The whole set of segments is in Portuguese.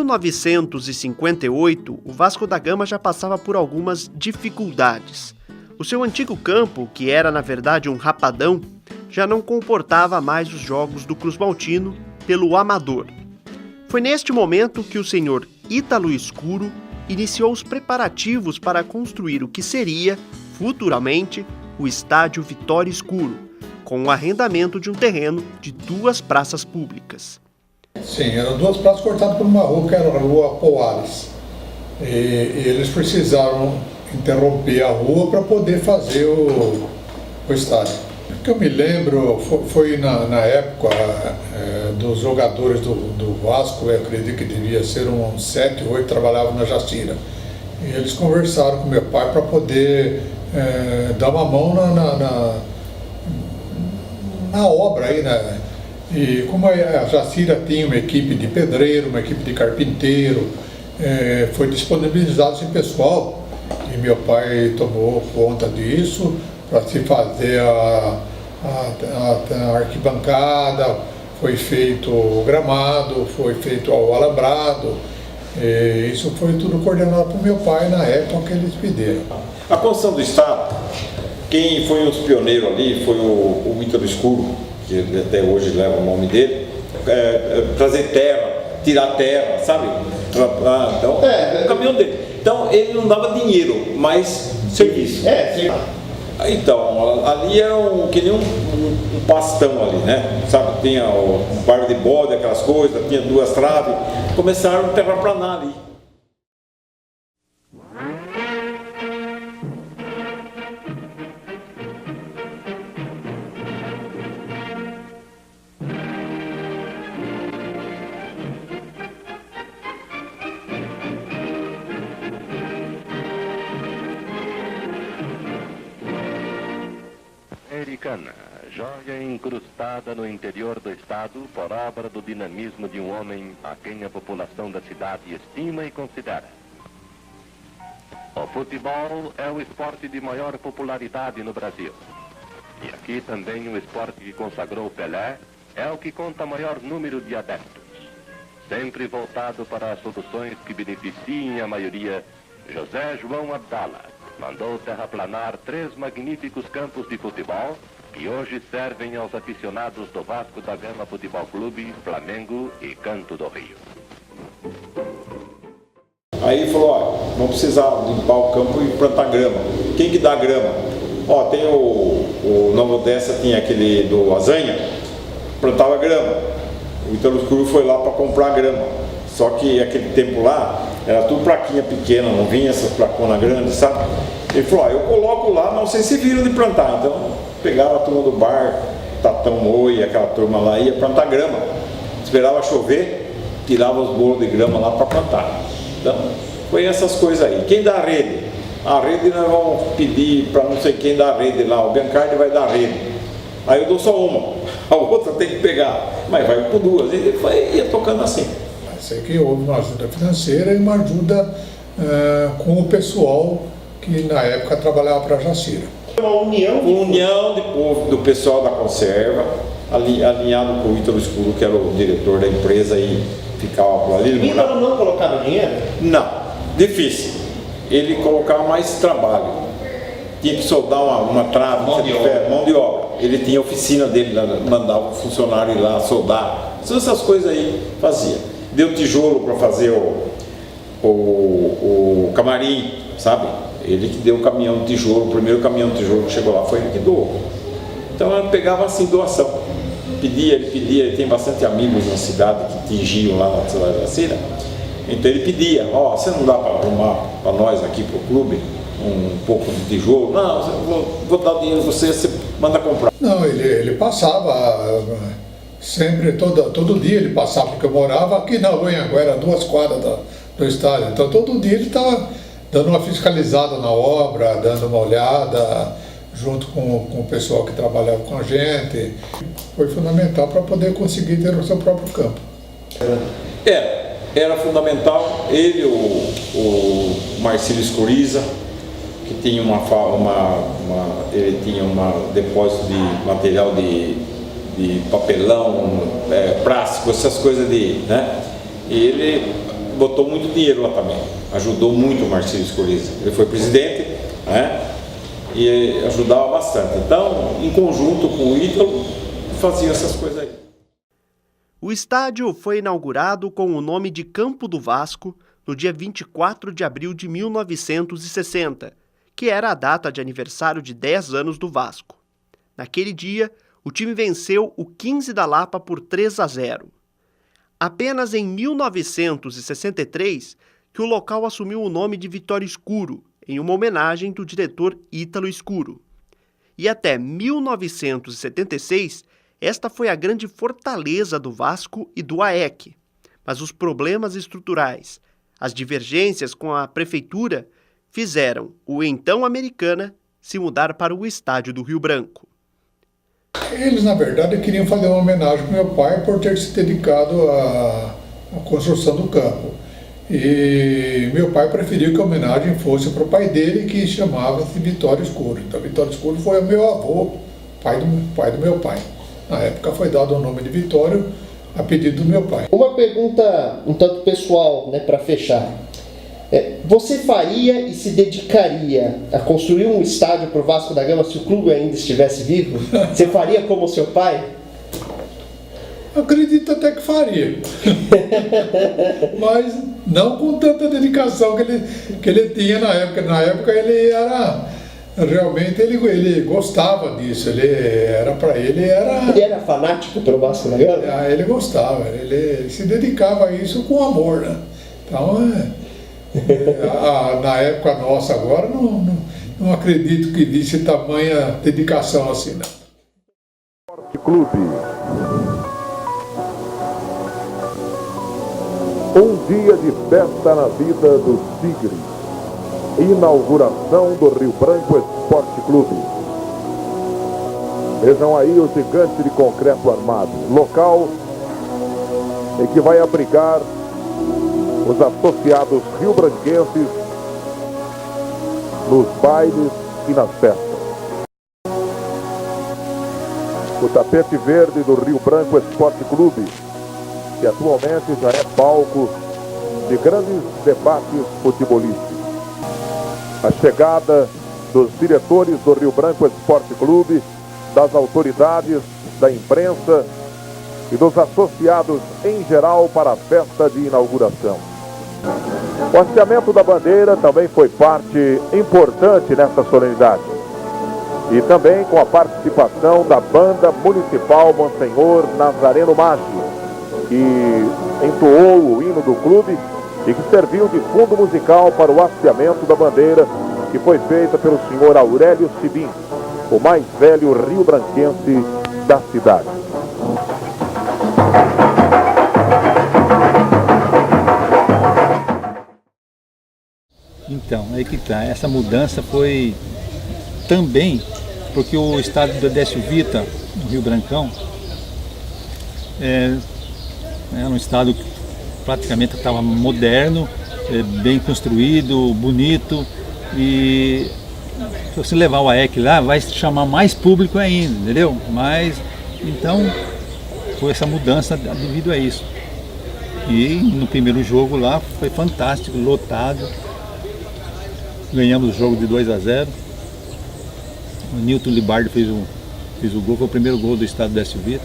1958, o Vasco da Gama já passava por algumas dificuldades. O seu antigo campo, que era na verdade um rapadão, já não comportava mais os jogos do Cruz Maltino pelo amador. Foi neste momento que o senhor Ítalo Escuro iniciou os preparativos para construir o que seria, futuramente, o Estádio Vitória Escuro, com o arrendamento de um terreno de 2 praças públicas. Sim, eram 2 praças cortadas por uma rua, que era a Rua Poales. E eles precisaram interromper a rua para poder fazer o estádio. O que eu me lembro foi na época dos jogadores do Vasco, eu acredito que devia ser uns 7 ou 8 trabalhavam na Jacira. E eles conversaram com meu pai para poder dar uma mão na obra aí, né? E como a Jacira tinha uma equipe de pedreiro, uma equipe de carpinteiro, foi disponibilizado esse pessoal e meu pai tomou conta disso para se fazer a arquibancada, foi feito o gramado, foi feito o alambrado, isso foi tudo coordenado por meu pai na época que eles pediram. A construção do Estado, quem foi os pioneiros ali foi o Ítalo Escuro, que até hoje leva o nome dele, trazer terra, tirar terra, sabe? Então, o caminhão dele. Então, ele não dava dinheiro, mas serviço. Então, ali era que nem um pastão ali, né? Sabe, tinha um par de bode, aquelas coisas, tinha 2 traves. Começaram a terraplanar ali. Americana, joia incrustada no interior do estado por obra do dinamismo de um homem a quem a população da cidade estima e considera. O futebol é o esporte de maior popularidade no Brasil. E aqui também o esporte que consagrou Pelé é o que conta maior número de adeptos. Sempre voltado para as soluções que beneficiem a maioria, José João Abdala mandou terraplanar 3 magníficos campos de futebol que hoje servem aos aficionados do Vasco da Gama Futebol Clube, Flamengo e Canto do Rio. Aí ele falou, ó, vamos precisar limpar o campo e plantar grama. Quem que dá grama? Ó, tem o Nova Odessa, tinha aquele do Azanha, plantava grama. O Ítalo Escuro foi lá para comprar grama. Só que aquele tempo lá, era tudo plaquinha pequena, não vinha essas placonas grandes, sabe? Ele falou, ó, eu coloco lá, não sei se viram de plantar. Então, pegava a turma do bar, Tatão Oi, aquela turma lá, ia plantar grama. Esperava chover, tirava os bolos de grama lá para plantar. Então, foi essas coisas aí. Quem dá a rede? A rede nós vamos pedir para não sei quem dar a rede lá, o Biancardi vai dar a rede. Aí eu dou só uma, a outra tem que pegar, mas vai com 2. Ele ia tocando assim. Sei que houve uma ajuda financeira e uma ajuda com o pessoal que na época trabalhava para a Jacira. Uma união do pessoal da conserva, alinhado com o Ítalo Escuro, que era o diretor da empresa e ficava por ali. O Ítalo não colocava dinheiro? Não, difícil. Ele colocava mais trabalho. Tinha que soldar uma trave, mão de obra. Ele tinha a oficina dele, mandava o funcionário ir lá soldar. Essas coisas aí fazia. Deu tijolo para fazer o camarim, sabe? Ele que deu o caminhão de tijolo, o primeiro caminhão de tijolo que chegou lá foi ele que doou. Então ele pegava assim doação. Ele pedia, ele tem bastante amigos na cidade que tingiam lá na cidade da Cira. Então ele pedia, ó, você não dá para arrumar para nós aqui pro clube um pouco de tijolo? Não, eu vou dar dinheiro para você manda comprar. Não, ele passava sempre, todo dia ele passava, porque eu morava aqui na rua Anhanguera, 2 quadras do estádio. Então todo dia ele estava dando uma fiscalizada na obra, dando uma olhada, junto com o pessoal que trabalhava com a gente. Foi fundamental para poder conseguir ter o seu próprio campo. Era fundamental. Ele, o Marcílio Escuriza, que tinha ele tinha um depósito de material de papelão, plástico, essas coisas né? E ele botou muito dinheiro lá também, ajudou muito o Marcílio Scurrizia. Ele foi presidente, né? E ajudava bastante. Então, em conjunto com o Ítalo, faziam essas coisas aí. O estádio foi inaugurado com o nome de Campo do Vasco no dia 24 de abril de 1960, que era a data de aniversário de 10 anos do Vasco. Naquele dia, o time venceu o 15 da Lapa por 3-0. Apenas em 1963 que o local assumiu o nome de Vitória Escuro, em uma homenagem do diretor Ítalo Escuro. E até 1976, esta foi a grande fortaleza do Vasco e do AEC. Mas os problemas estruturais, as divergências com a prefeitura, fizeram o então Americana se mudar para o estádio do Rio Branco. Eles, na verdade, queriam fazer uma homenagem para meu pai por ter se dedicado à construção do campo. E meu pai preferiu que a homenagem fosse para o pai dele, que chamava-se Vitória Escuro. Então, Vitória Escuro foi o meu avô, pai do meu pai. Na época foi dado o nome de Vitória a pedido do meu pai. Uma pergunta um tanto pessoal, né, para fechar. Você faria e se dedicaria a construir um estádio para o Vasco da Gama se o clube ainda estivesse vivo? Você faria como seu pai? Acredito até que faria. Mas não com tanta dedicação que ele tinha na época. Na época ele era... Realmente ele gostava disso. Ele era... Ele era fanático pelo Vasco da Gama? Ele gostava. Ele se dedicava a isso com amor, né? Então, na época nossa agora, não acredito que disse tamanha dedicação assim, não. Clube. Um dia de festa na vida dos Tigres. Inauguração do Rio Branco Esporte Clube. Vejam aí o gigante de concreto armado. Local em que vai abrigar os associados rio-branquenses nos bailes e nas festas. O tapete verde do Rio Branco Esporte Clube, que atualmente já é palco de grandes debates futebolísticos. A chegada dos diretores do Rio Branco Esporte Clube, das autoridades, da imprensa e dos associados em geral para a festa de inauguração. O hasteamento da bandeira também foi parte importante nesta solenidade. E também com a participação da Banda Municipal Monsenhor Nazareno Maggi, que entoou o hino do clube e que serviu de fundo musical para o hasteamento da bandeira, que foi feita pelo senhor Aurélio Sibim, o mais velho rio-branquense da cidade. Então, aí que tá. Essa mudança foi também porque o estádio do Décio Vita, no Rio Brancão, era um estádio que praticamente estava moderno, bem construído, bonito, e se você levar o AEC lá, vai chamar mais público ainda, entendeu? Mas, então, foi essa mudança devido a isso. E no primeiro jogo lá foi fantástico, lotado. Ganhamos o jogo de 2-0. O Nilton Libardi fez o gol, foi o primeiro gol do estádio Décio Vita.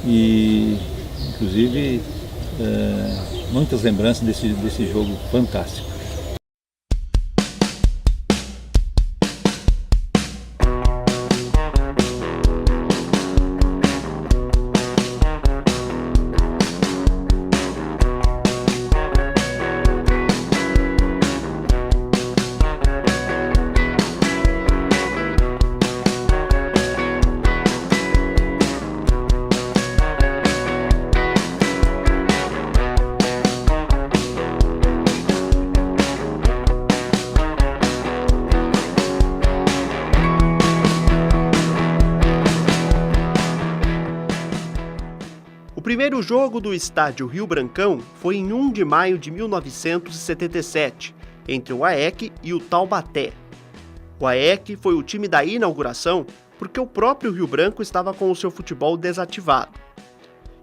E, inclusive, muitas lembranças desse jogo fantástico. O primeiro jogo do estádio Rio Brancão foi em 1 de maio de 1977, entre o AEC e o Taubaté. O AEC foi o time da inauguração porque o próprio Rio Branco estava com o seu futebol desativado.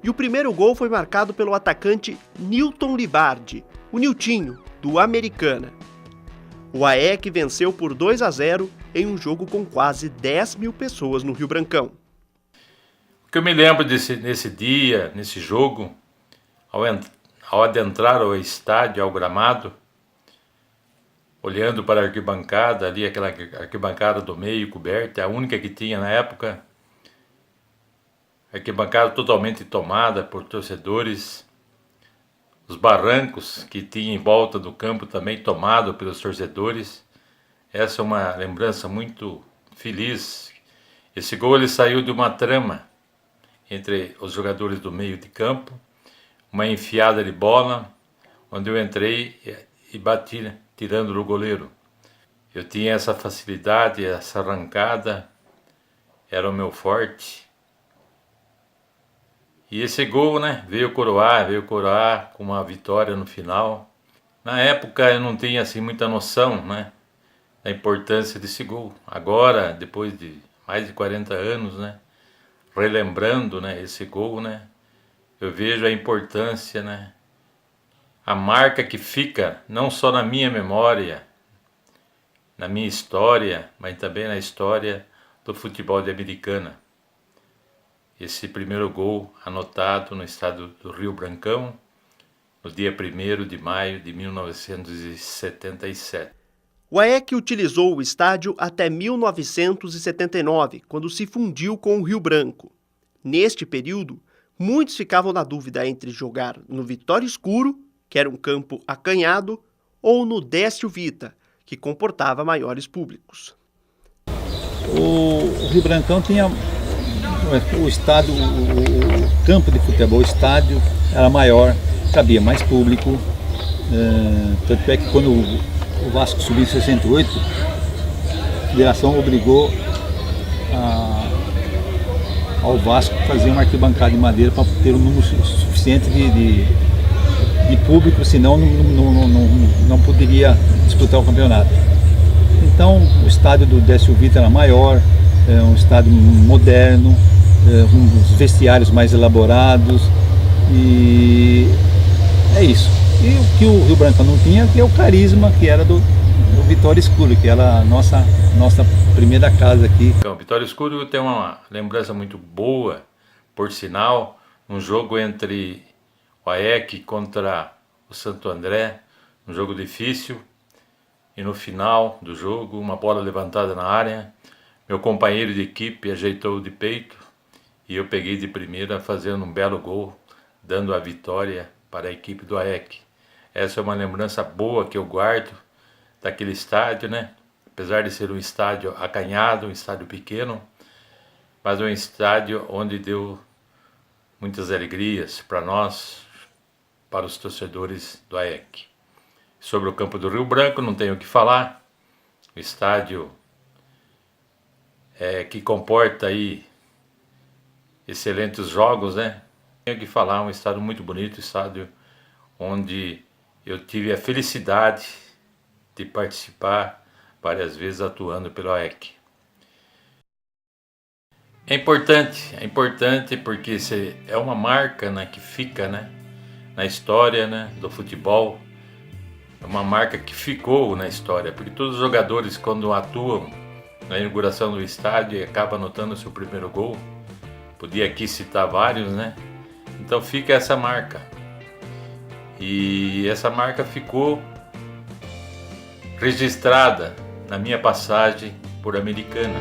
E o primeiro gol foi marcado pelo atacante Nilton Libardi, o Niltinho, do Americana. O AEC venceu por 2-0 em um jogo com quase 10 mil pessoas no Rio Brancão. O que eu me lembro nesse dia, nesse jogo, ao adentrar ao estádio, ao gramado, olhando para a arquibancada, ali aquela arquibancada do meio coberta, a única que tinha na época, arquibancada totalmente tomada por torcedores, os barrancos que tinha em volta do campo também tomado pelos torcedores. Essa é uma lembrança muito feliz. Esse gol ele saiu de uma trama entre os jogadores do meio de campo, uma enfiada de bola, onde eu entrei e bati, tirando do goleiro. Eu tinha essa facilidade, essa arrancada, era o meu forte. E esse gol, né, veio coroar com uma vitória no final. Na época eu não tinha assim muita noção, né, da importância desse gol. Agora, depois de mais de 40 anos, né, relembrando, né, esse gol, né, eu vejo a importância, né, a marca que fica não só na minha memória, na minha história, mas também na história do futebol de Americana. Esse primeiro gol anotado no estado do Rio Brancão, no dia 1º de maio de 1977. O AEC utilizou o estádio até 1979, quando se fundiu com o Rio Branco. Neste período, muitos ficavam na dúvida entre jogar no Vitória Escuro, que era um campo acanhado, ou no Décio Vita, que comportava maiores públicos. O Rio Brancão tinha o estádio, o campo de futebol, o estádio era maior, cabia mais público, tanto é que quando o Vasco subiu em 68, a federação obrigou ao Vasco fazer uma arquibancada de madeira para ter um número suficiente de público, senão não poderia disputar o campeonato. Então o estádio do Décio Vita era maior, um estádio moderno, uns vestiários mais elaborados, e é isso. E o que o Rio Branco não tinha, que é o carisma que era do Vitória Escuro, que era a nossa primeira casa aqui. Então, Vitória Escuro tem uma lembrança muito boa, por sinal, um jogo entre o AEC contra o Santo André, um jogo difícil, e no final do jogo, uma bola levantada na área, meu companheiro de equipe ajeitou de peito e eu peguei de primeira fazendo um belo gol, dando a vitória para a equipe do AEC. Essa é uma lembrança boa que eu guardo daquele estádio, né? Apesar de ser um estádio acanhado, um estádio pequeno, mas um estádio onde deu muitas alegrias para nós, para os torcedores do AEC. Sobre o campo do Rio Branco, não tenho o que falar. O estádio que comporta aí excelentes jogos, né? Tenho que falar, um estádio muito bonito, estádio onde eu tive a felicidade de participar várias vezes atuando pelo AEC. É importante porque é uma marca, né, que fica, né, na história, né, do futebol. É uma marca que ficou na história, porque todos os jogadores, quando atuam na inauguração do estádio, acabam anotando o seu primeiro gol. Podia aqui citar vários, né? Então fica essa marca. E essa marca ficou registrada na minha passagem por Americana.